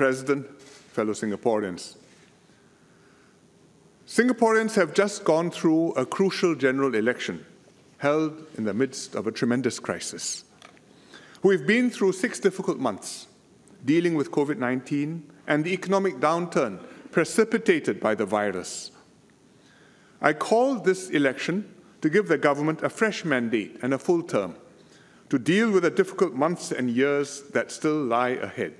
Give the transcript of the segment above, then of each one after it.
President, fellow Singaporeans. Singaporeans have just gone through a crucial general election held in the midst of a tremendous crisis. We've been through 6 difficult months dealing with COVID-19 and the economic downturn precipitated by the virus. I called this election to give the government a fresh mandate and a full term to deal with the difficult months and years that still lie ahead.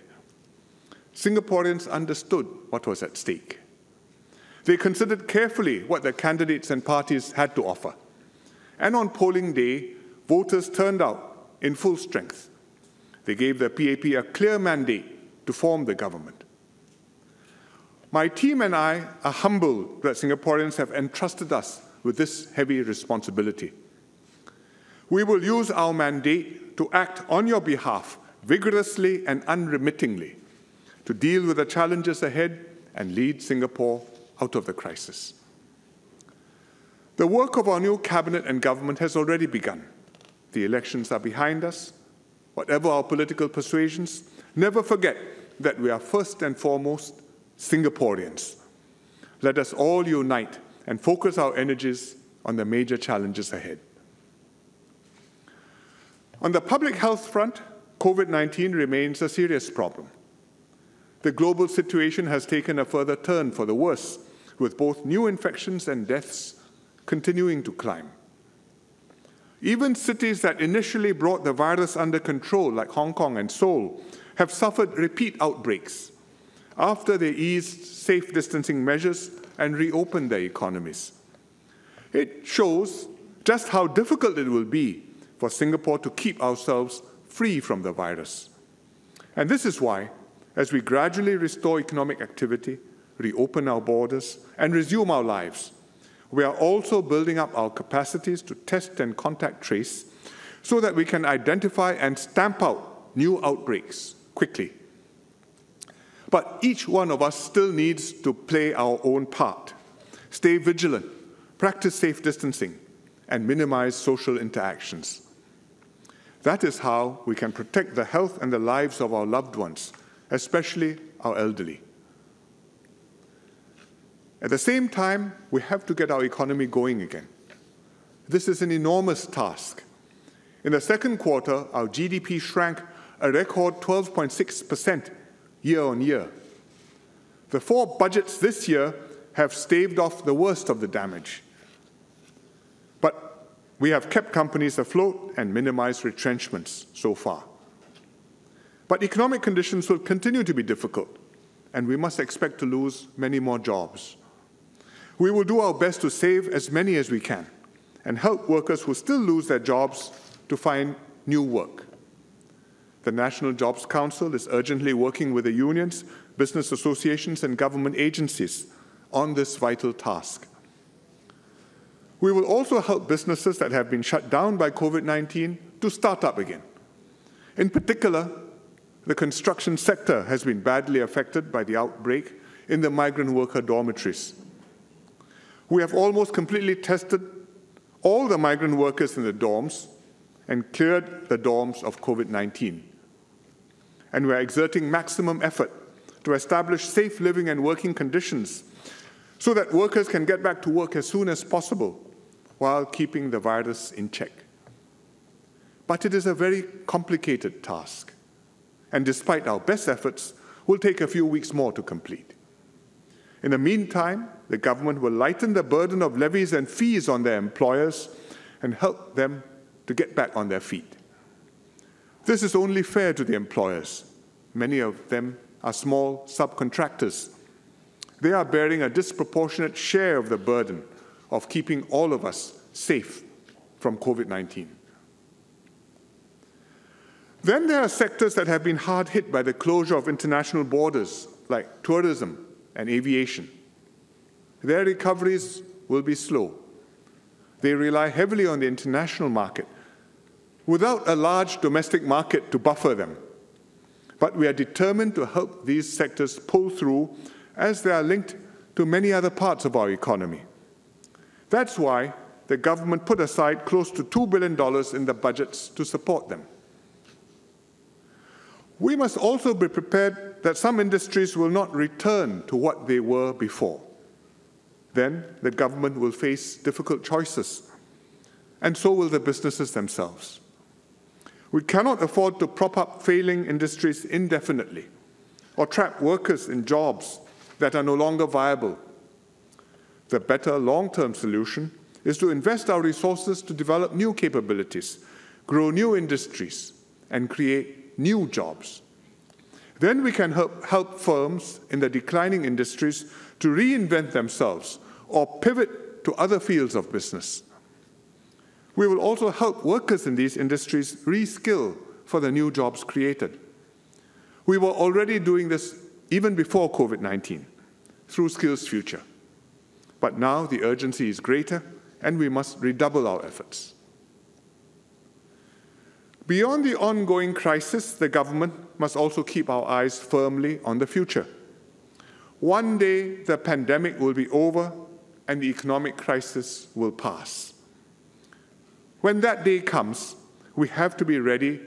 Singaporeans understood what was at stake. They considered carefully what the candidates and parties had to offer. And on polling day, voters turned out in full strength. They gave the PAP a clear mandate to form the government. My team and I are humbled that Singaporeans have entrusted us with this heavy responsibility. We will use our mandate to act on your behalf vigorously and unremittingly to deal with the challenges ahead and lead Singapore out of the crisis. The work of our new cabinet and government has already begun. The elections are behind us. Whatever our political persuasions, never forget that we are first and foremost Singaporeans. Let us all unite and focus our energies on the major challenges ahead. On the public health front, COVID-19 remains a serious problem. The global situation has taken a further turn for the worse, with both new infections and deaths continuing to climb. Even cities that initially brought the virus under control, like Hong Kong and Seoul, have suffered repeat outbreaks after they eased safe distancing measures and reopened their economies. It shows just how difficult it will be for Singapore to keep ourselves free from the virus. And this is why, as we gradually restore economic activity, reopen our borders, and resume our lives, we are also building up our capacities to test and contact trace so that we can identify and stamp out new outbreaks quickly. But each one of us still needs to play our own part, stay vigilant, practice safe distancing, and minimize social interactions. That is how we can protect the health and the lives of our loved ones, especially our elderly. At the same time, we have to get our economy going again. This is an enormous task. In the second quarter, our GDP shrank a record 12.6% year-on-year. The 4 budgets this year have staved off the worst of the damage. But we have kept companies afloat and minimized retrenchments so far. But economic conditions will continue to be difficult, and we must expect to lose many more jobs. We will do our best to save as many as we can and help workers who still lose their jobs to find new work. The National Jobs Council is urgently working with the unions, business associations, and government agencies on this vital task. We will also help businesses that have been shut down by COVID-19 to start up again. In particular, the construction sector has been badly affected by the outbreak in the migrant worker dormitories. We have almost completely tested all the migrant workers in the dorms and cleared the dorms of COVID-19. And we are exerting maximum effort to establish safe living and working conditions so that workers can get back to work as soon as possible while keeping the virus in check. But it is a very complicated task, and despite our best efforts, will take a few weeks more to complete. In the meantime, the government will lighten the burden of levies and fees on their employers and help them to get back on their feet. This is only fair to the employers. Many of them are small subcontractors. They are bearing a disproportionate share of the burden of keeping all of us safe from COVID-19. Then there are sectors that have been hard hit by the closure of international borders, like tourism and aviation. Their recoveries will be slow. They rely heavily on the international market, without a large domestic market to buffer them. But we are determined to help these sectors pull through as they are linked to many other parts of our economy. That's why the government put aside close to $2 billion in the budgets to support them. We must also be prepared that some industries will not return to what they were before. Then the government will face difficult choices, and so will the businesses themselves. We cannot afford to prop up failing industries indefinitely or trap workers in jobs that are no longer viable. The better long-term solution is to invest our resources to develop new capabilities, grow new industries, and create new jobs. Then we can help firms in the declining industries to reinvent themselves or pivot to other fields of business. We will also help workers in these industries reskill for the new jobs created. We were already doing this even before COVID-19 through Skills Future. But now the urgency is greater, and we must redouble our efforts. Beyond the ongoing crisis, the government must also keep our eyes firmly on the future. One day, the pandemic will be over and the economic crisis will pass. When that day comes, we have to be ready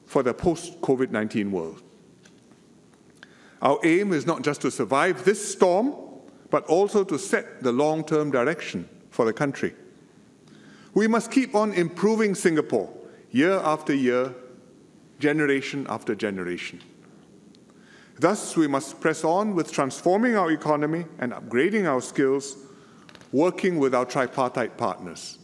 for the post-COVID-19 world. Our aim is not just to survive this storm, but also to set the long-term direction for the country. We must keep on improving Singapore year after year, generation after generation. Thus, we must press on with transforming our economy and upgrading our skills, working with our tripartite partners.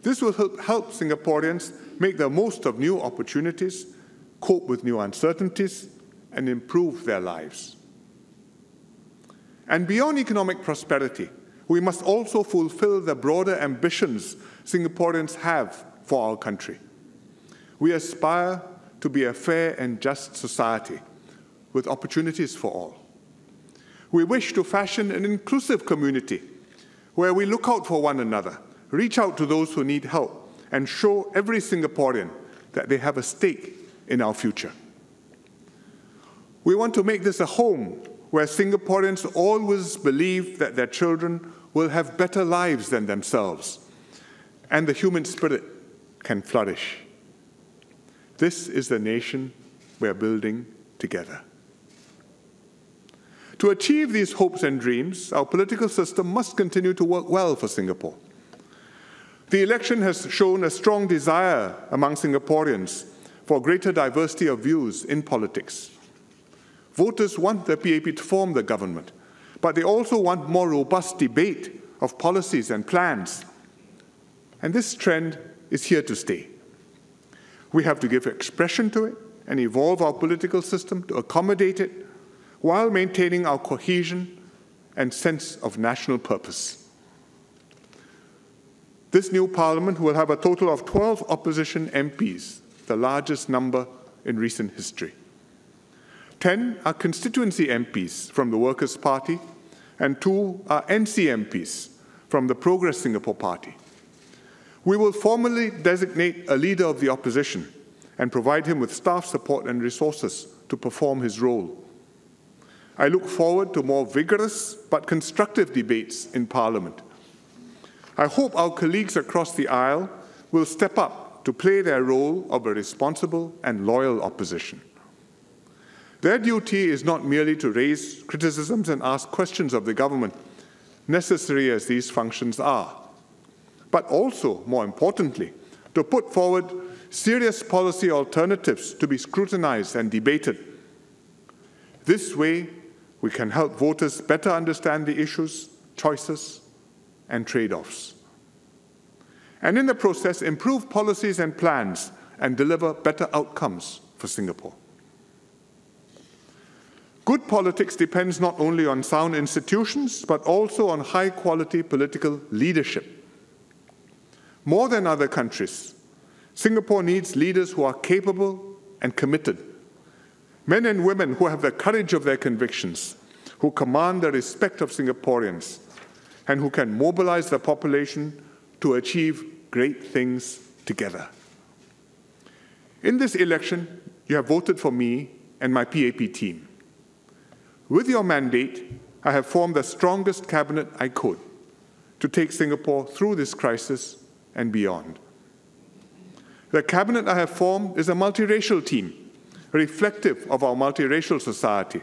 This will help Singaporeans make the most of new opportunities, cope with new uncertainties, and improve their lives. And beyond economic prosperity, we must also fulfill the broader ambitions Singaporeans have for our country. We aspire to be a fair and just society with opportunities for all. We wish to fashion an inclusive community where we look out for one another, reach out to those who need help, and show every Singaporean that they have a stake in our future. We want to make this a home where Singaporeans always believe that their children will have better lives than themselves, and the human spirit can flourish. This is the nation we are building together. To achieve these hopes and dreams, our political system must continue to work well for Singapore. The election has shown a strong desire among Singaporeans for greater diversity of views in politics. Voters want the PAP to form the government, but they also want more robust debate of policies and plans. And this trend is here to stay. We have to give expression to it and evolve our political system to accommodate it while maintaining our cohesion and sense of national purpose. This new parliament will have a total of 12 opposition MPs, the largest number in recent history. 10 are constituency MPs from the Workers' Party, and 2 are NC MPs from the Progress Singapore Party. We will formally designate a leader of the opposition and provide him with staff support and resources to perform his role. I look forward to more vigorous but constructive debates in Parliament. I hope our colleagues across the aisle will step up to play their role of a responsible and loyal opposition. Their duty is not merely to raise criticisms and ask questions of the government, necessary as these functions are, but also, more importantly, to put forward serious policy alternatives to be scrutinized and debated. This way, we can help voters better understand the issues, choices, and trade-offs. And in the process, improve policies and plans and deliver better outcomes for Singapore. Good politics depends not only on sound institutions, but also on high-quality political leadership. More than other countries, Singapore needs leaders who are capable and committed, men and women who have the courage of their convictions, who command the respect of Singaporeans, and who can mobilize the population to achieve great things together. In this election, you have voted for me and my PAP team. With your mandate, I have formed the strongest cabinet I could to take Singapore through this crisis and beyond. The cabinet I have formed is a multiracial team, reflective of our multiracial society.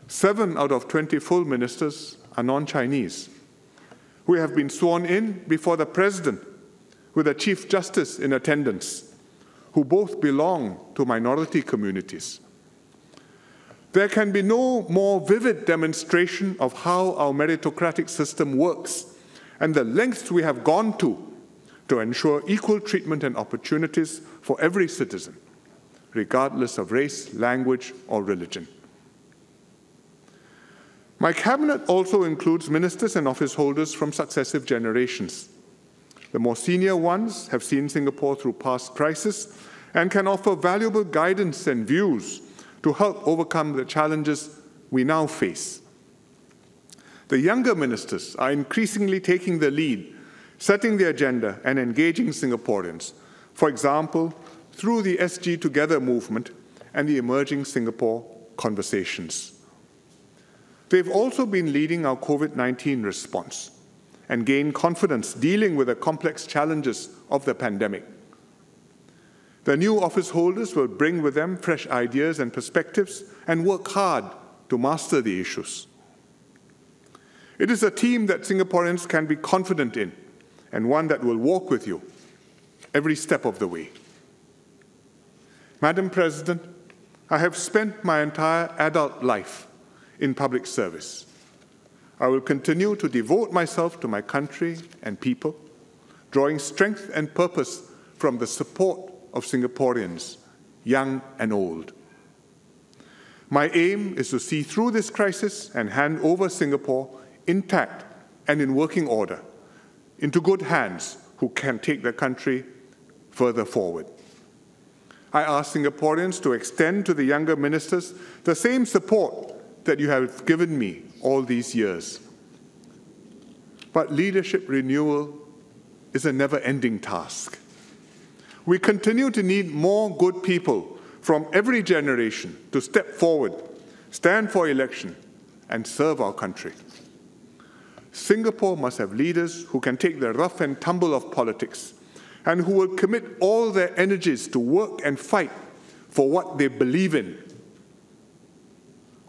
7 out of 20 full ministers are non-Chinese. We have been sworn in before the President with a Chief Justice in attendance, who both belong to minority communities. There can be no more vivid demonstration of how our meritocratic system works and the lengths we have gone to ensure equal treatment and opportunities for every citizen, regardless of race, language, or religion. My cabinet also includes ministers and office holders from successive generations. The more senior ones have seen Singapore through past crises and can offer valuable guidance and views to help overcome the challenges we now face. The younger ministers are increasingly taking the lead, setting the agenda and engaging Singaporeans, for example, through the SG Together movement and the Emerging Singapore conversations. They've also been leading our COVID-19 response and gained confidence dealing with the complex challenges of the pandemic. The new office holders will bring with them fresh ideas and perspectives and work hard to master the issues. It is a team that Singaporeans can be confident in and one that will walk with you every step of the way. Madam President, I have spent my entire adult life in public service. I will continue to devote myself to my country and people, drawing strength and purpose from the support of Singaporeans, young and old. My aim is to see through this crisis and hand over Singapore intact and in working order into good hands who can take the country further forward. I ask Singaporeans to extend to the younger ministers the same support that you have given me all these years. But leadership renewal is a never-ending task. We continue to need more good people from every generation to step forward, stand for election, and serve our country. Singapore must have leaders who can take the rough and tumble of politics and who will commit all their energies to work and fight for what they believe in.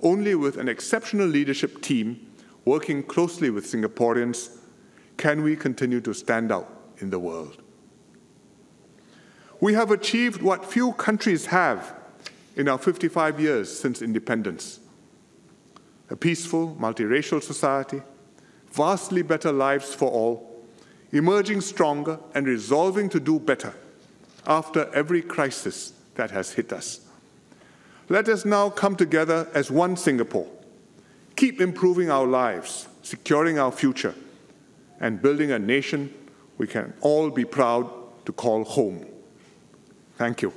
Only with an exceptional leadership team working closely with Singaporeans can we continue to stand out in the world. We have achieved what few countries have in our 55 years since independence: a peaceful, multiracial society, vastly better lives for all, emerging stronger and resolving to do better after every crisis that has hit us. Let us now come together as one Singapore, keep improving our lives, securing our future, and building a nation we can all be proud to call home. Thank you.